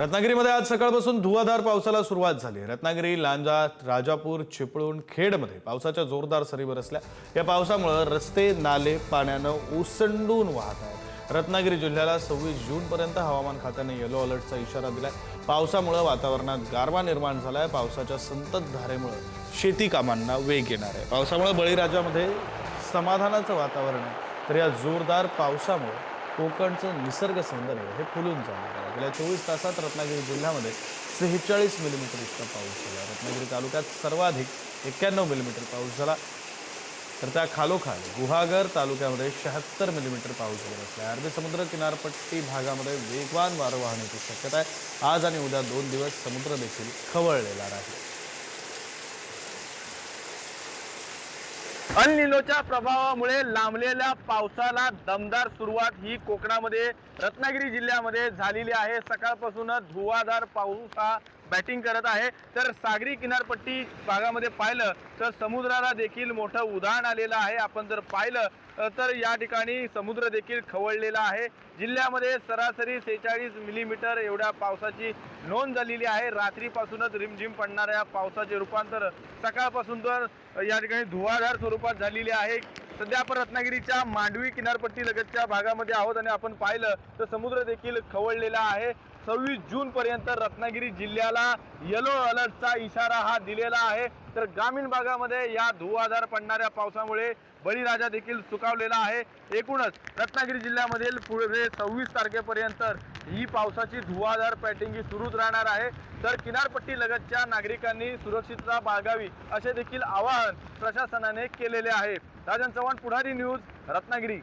रत्नागिरीमध्ये आज सकाळपासून धुवाधार पावसाला सुरुवात झाली। रत्नागिरी, लांजा, राजापूर, चिपळूण, खेडमध्ये पावसाच्या जोरदार सरी बरसल्या। या पावसामुळे रस्ते, नाले पाण्यानं ओसंडून वाहत आहेत। रत्नागिरी जिल्ह्याला 26 जूनपर्यंत हवामान खात्याने येलो अलर्टचा इशारा दिलाय। पावसामुळे वातावरणात गारवा निर्माण झालाय। पावसाच्या संततधारेमुळे शेती कामांना वेग येणार आहे। पावसामुळे बळीराजामध्ये समाधानाचं वातावरण आहे, तर या जोरदार पावसामुळे कोकणचं निसर्ग सौंदर्य हे फुलून जाणार आहे। गेल्या 24 तासात रत्नागिरी जिल्ह्यामध्ये 46 मिलीमीटर इतका पाऊस झाला। रत्नागिरी तालुक्यात सर्वाधिक 91 मिलीमीटर पाऊस झाला, तर त्या खालोखाल गुहागर तालुक्यामध्ये 76 मिलीमीटर पाऊस बरसला आहे। अरबी समुद्र किनारपट्टी भागामध्ये वेगवान वारं वाहण्याची शक्यता आहे। आज आणि उद्या 2 दिवस समुद्र देखील खवळलेला राहील। अल निनोच्या प्रभावामुळे लांबलेल्या पावसाला दमदार सुरुवात ही कोकणामध्ये रत्नागिरी जिल्ह्यामध्ये झालेली आहे। सकाळपासूनच धुवाधार पाऊस हा बॅटिंग करत आहे। तर सागरी किनारपट्टी भागामध्ये पाहिलं तर समुद्राला देखील मोठं उधाण आलेलं आहे। आपण जर पाहिलं तर या ठिकाणी समुद्र देखील खवळलेला आहे। जिल्ह्यामध्ये सरासरी 46 मिलीमीटर एवढ्या पावसाची नोंद झालेली आहे। रात्रीपासूनच रिमझिम पडणाऱ्या पावसाचे रूपांतर सकाळपासून तर या ठिकाणी धुवाधार स्वरूपात झालेली आहे। सध्या आपण रत्नागिरीच्या मांडवी किनारपट्टी लगतच्या भागामध्ये आहोत आणि आपण पाहिलं तर समुद्र देखील खवळलेला आहे। 26 जून पर्यंत रत्नागिरी जिल्ह्याला येलो अलर्टचा इशारा हा दिलेला आहे। तर ग्रामीण भागामध्ये या धुवाधार पडणाऱ्या पावसामुळे बळीराजा देखील सुखावलेला आहे। एकूणच रत्नागिरी जिल्ह्यामधील पुढे 26 तारखेपर्यंत ही पावसाची धुवाधार बॅटिंग सुरूच राहणार आहे। तर किनारपट्टी लगतच्या नागरिकांनी सुरक्षितता बाळगावी असे देखील आवाहन प्रशासनाने केलेले आहे। राजन चव्हाण, पुढारी न्यूज, रत्नागिरी।